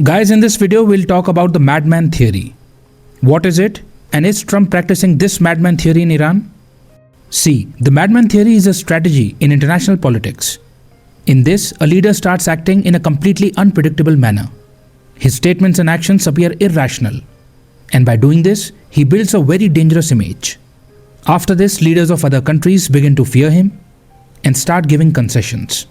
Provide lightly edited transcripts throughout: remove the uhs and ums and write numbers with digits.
Guys, in this video, we'll talk about the Madman theory. What is it? And is Trump practicing this Madman theory in Iran? See, the Madman theory is a strategy in international politics. In this, a leader starts acting in a completely unpredictable manner. His statements and actions appear irrational. And by doing this, he builds a very dangerous image. After this, leaders of other countries begin to fear him and start giving concessions.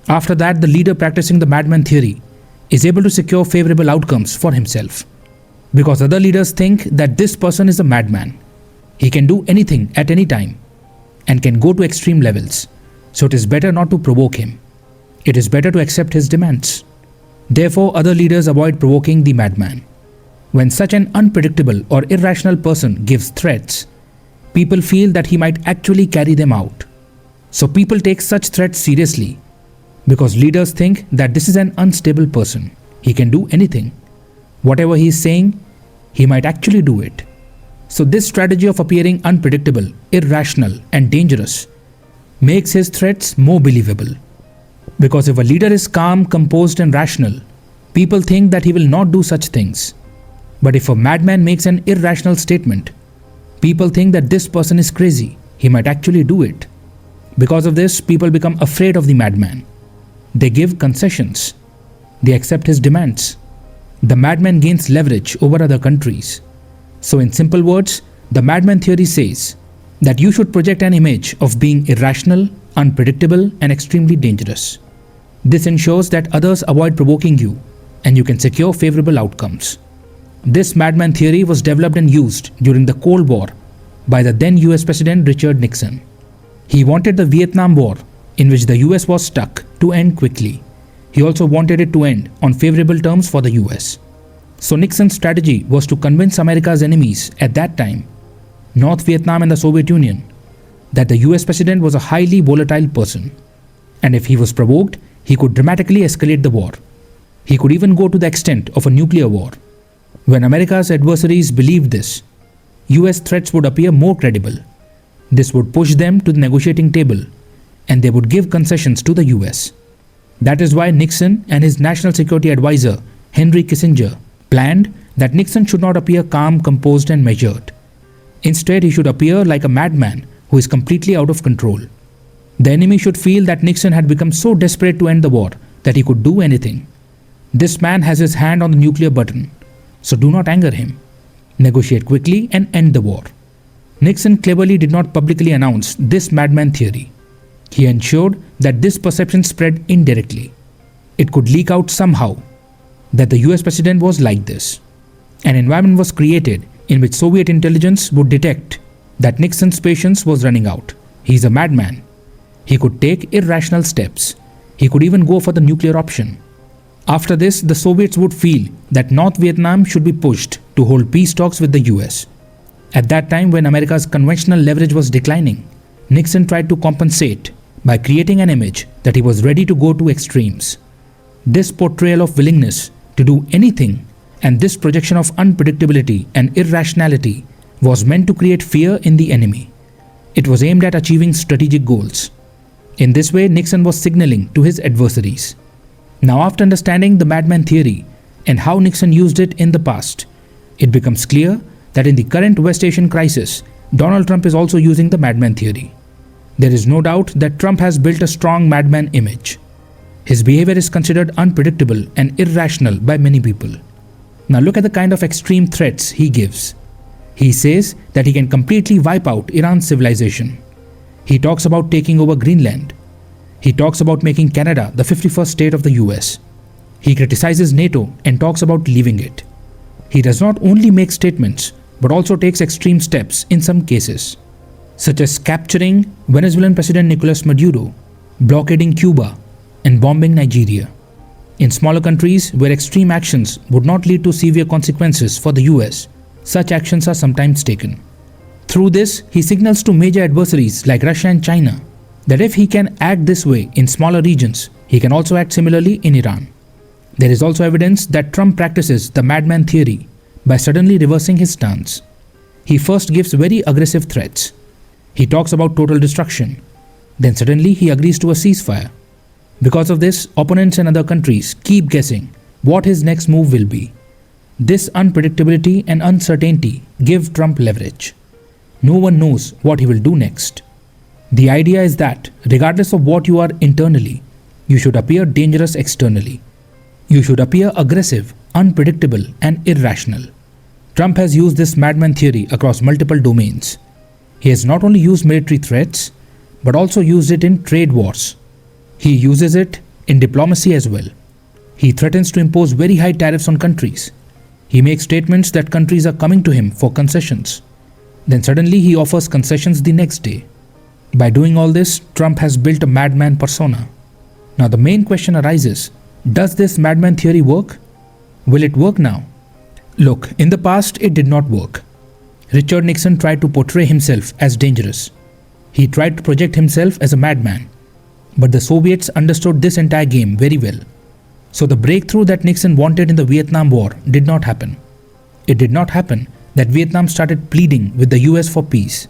After that, the leader practicing the Madman theory is able to secure favorable outcomes for himself. Because other leaders think that this person is a madman. He can do anything at any time and can go to extreme levels. So it is better not to provoke him. It is better to accept his demands. Therefore, other leaders avoid provoking the madman. When such an unpredictable or irrational person gives threats, people feel that he might actually carry them out. So people take such threats seriously because leaders think that this is an unstable person. He can do anything. Whatever he is saying, he might actually do it. So this strategy of appearing unpredictable, irrational and dangerous makes his threats more believable. Because if a leader is calm, composed and rational, people think that he will not do such things. But if a madman makes an irrational statement, people think that this person is crazy. He might actually do it. Because of this, people become afraid of the madman. They give concessions. They accept his demands. The madman gains leverage over other countries. So in simple words, the madman theory says that you should project an image of being irrational, unpredictable and extremely dangerous. This ensures that others avoid provoking you and you can secure favorable outcomes. This madman theory was developed and used during the Cold War by the then US President Richard Nixon. He wanted the Vietnam War, in which the US was stuck, to end quickly. He also wanted it to end on favorable terms for the US. So Nixon's strategy was to convince America's enemies at that time, North Vietnam and the Soviet Union, that the US President was a highly volatile person. And if he was provoked, he could dramatically escalate the war. He could even go to the extent of a nuclear war. When America's adversaries believed this, US threats would appear more credible. This would push them to the negotiating table and they would give concessions to the US. That is why Nixon and his national security advisor, Henry Kissinger, planned that Nixon should not appear calm, composed and measured. Instead, he should appear like a madman who is completely out of control. The enemy should feel that Nixon had become so desperate to end the war that he could do anything. This man has his hand on the nuclear button, so do not anger him. Negotiate quickly and end the war. Nixon cleverly did not publicly announce this madman theory. He ensured that this perception spread indirectly. It could leak out somehow that the US President was like this. An environment was created in which Soviet intelligence would detect that Nixon's patience was running out. He is a madman. He could take irrational steps. He could even go for the nuclear option. After this, the Soviets would feel that North Vietnam should be pushed to hold peace talks with the US. At that time, when America's conventional leverage was declining, Nixon tried to compensate by creating an image that he was ready to go to extremes. This portrayal of willingness to do anything and this projection of unpredictability and irrationality was meant to create fear in the enemy. It was aimed at achieving strategic goals. In this way, Nixon was signaling to his adversaries. Now, after understanding the madman theory and how Nixon used it in the past, it becomes clear that in the current West Asian crisis, Donald Trump is also using the madman theory. There is no doubt that Trump has built a strong madman image. His behavior is considered unpredictable and irrational by many people. Now look at the kind of extreme threats he gives. He says that he can completely wipe out Iran's civilization. He talks about taking over Greenland. He talks about making Canada the 51st state of the US. He criticizes NATO and talks about leaving it. He does not only make statements, but also takes extreme steps in some cases, such as capturing Venezuelan President Nicolas Maduro, blockading Cuba, and bombing Nigeria. In smaller countries where extreme actions would not lead to severe consequences for the US, such actions are sometimes taken. Through this, he signals to major adversaries like Russia and China that if he can act this way in smaller regions, he can also act similarly in Iran. There is also evidence that Trump practices the madman theory by suddenly reversing his stance. He first gives very aggressive threats. He talks about total destruction. Then suddenly he agrees to a ceasefire. Because of this, opponents in other countries keep guessing what his next move will be. This unpredictability and uncertainty give Trump leverage. No one knows what he will do next. The idea is that, regardless of what you are internally, you should appear dangerous externally. You should appear aggressive, unpredictable, and irrational. Trump has used this madman theory across multiple domains. He has not only used military threats, but also used it in trade wars. He uses it in diplomacy as well. He threatens to impose very high tariffs on countries. He makes statements that countries are coming to him for concessions. Then suddenly he offers concessions the next day. By doing all this, Trump has built a madman persona. Now the main question arises, does this madman theory work? Will it work now? Look, in the past it did not work. Richard Nixon tried to portray himself as dangerous. He tried to project himself as a madman. But the Soviets understood this entire game very well. So the breakthrough that Nixon wanted in the Vietnam War did not happen. It did not happen that Vietnam started pleading with the US for peace.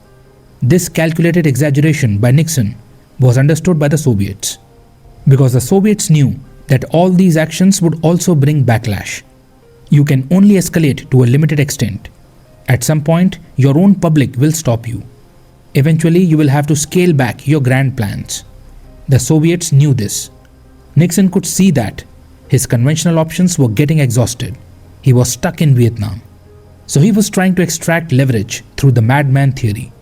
This calculated exaggeration by Nixon was understood by the Soviets. Because the Soviets knew that all these actions would also bring backlash. You can only escalate to a limited extent. At some point, your own public will stop you. Eventually, you will have to scale back your grand plans. The Soviets knew this. Nixon could see that his conventional options were getting exhausted. He was stuck in Vietnam. So he was trying to extract leverage through the madman theory.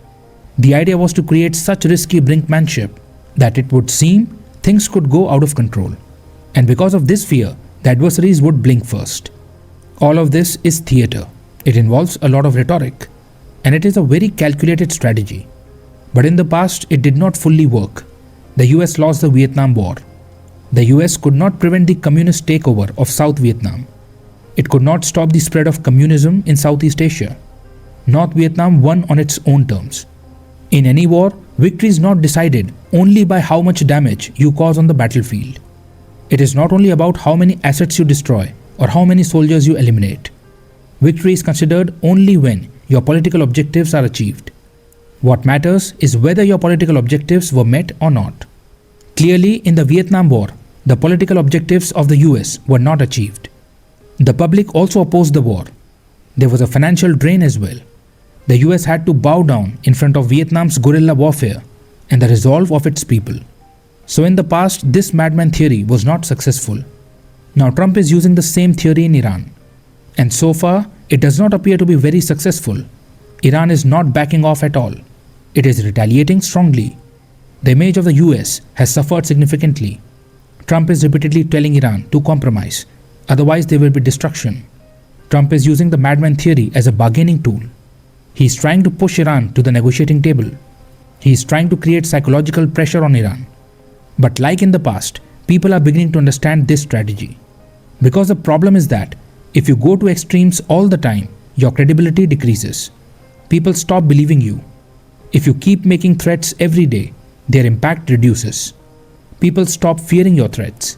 The idea was to create such risky brinkmanship that it would seem things could go out of control. And because of this fear, the adversaries would blink first. All of this is theater. It involves a lot of rhetoric. And it is a very calculated strategy. But in the past, it did not fully work. The US lost the Vietnam War. The US could not prevent the communist takeover of South Vietnam. It could not stop the spread of communism in Southeast Asia. North Vietnam won on its own terms. In any war, victory is not decided only by how much damage you cause on the battlefield. It is not only about how many assets you destroy or how many soldiers you eliminate. Victory is considered only when your political objectives are achieved. What matters is whether your political objectives were met or not. Clearly, in the Vietnam War, the political objectives of the US were not achieved. The public also opposed the war. There was a financial drain as well. The US had to bow down in front of Vietnam's guerrilla warfare and the resolve of its people. So in the past, this madman theory was not successful. Now Trump is using the same theory in Iran. And so far, it does not appear to be very successful. Iran is not backing off at all. It is retaliating strongly. The image of the US has suffered significantly. Trump is repeatedly telling Iran to compromise, otherwise there will be destruction. Trump is using the madman theory as a bargaining tool. He is trying to push Iran to the negotiating table. He is trying to create psychological pressure on Iran. But like in the past, people are beginning to understand this strategy. Because the problem is that if you go to extremes all the time, your credibility decreases. People stop believing you. If you keep making threats every day, their impact reduces. People stop fearing your threats.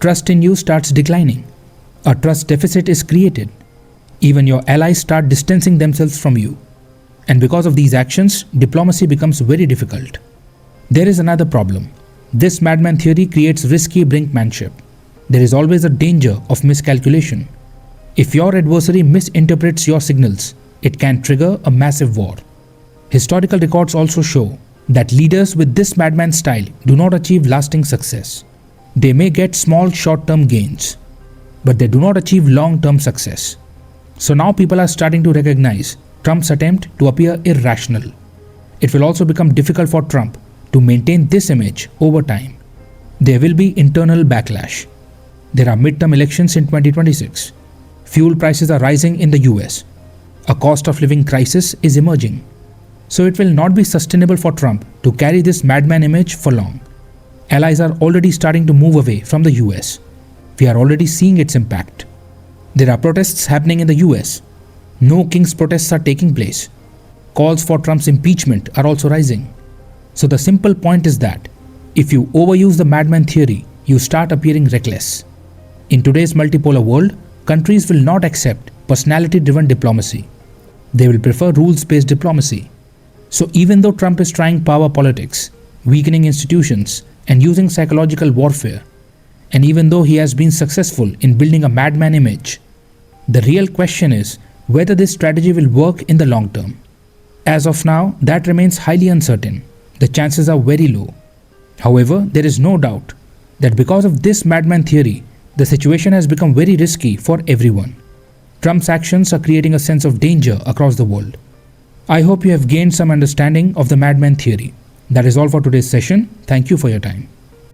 Trust in you starts declining. A trust deficit is created. Even your allies start distancing themselves from you. And because of these actions, diplomacy becomes very difficult. There is another problem. This madman theory creates risky brinkmanship. There is always a danger of miscalculation. If your adversary misinterprets your signals, it can trigger a massive war. Historical records also show that leaders with this madman style do not achieve lasting success. They may get small short-term gains, but they do not achieve long-term success. So now people are starting to recognize Trump's attempt to appear irrational. It will also become difficult for Trump to maintain this image over time. There will be internal backlash. There are midterm elections in 2026. Fuel prices are rising in the US. A cost of living crisis is emerging. So it will not be sustainable for Trump to carry this madman image for long. Allies are already starting to move away from the US. We are already seeing its impact. There are protests happening in the US. No King's protests are taking place. Calls for Trump's impeachment are also rising. So the simple point is that if you overuse the madman theory, you start appearing reckless. In today's multipolar world, countries will not accept personality-driven diplomacy. They will prefer rules-based diplomacy. So even though Trump is trying power politics, weakening institutions, and using psychological warfare, And even though he has been successful in building a madman image, the real question is whether this strategy will work in the long term. As of now, that remains highly uncertain. The chances are very low. However, there is no doubt that because of this madman theory, the situation has become very risky for everyone. Trump's actions are creating a sense of danger across the world. I hope you have gained some understanding of the madman theory. That is all for today's session. Thank you for your time.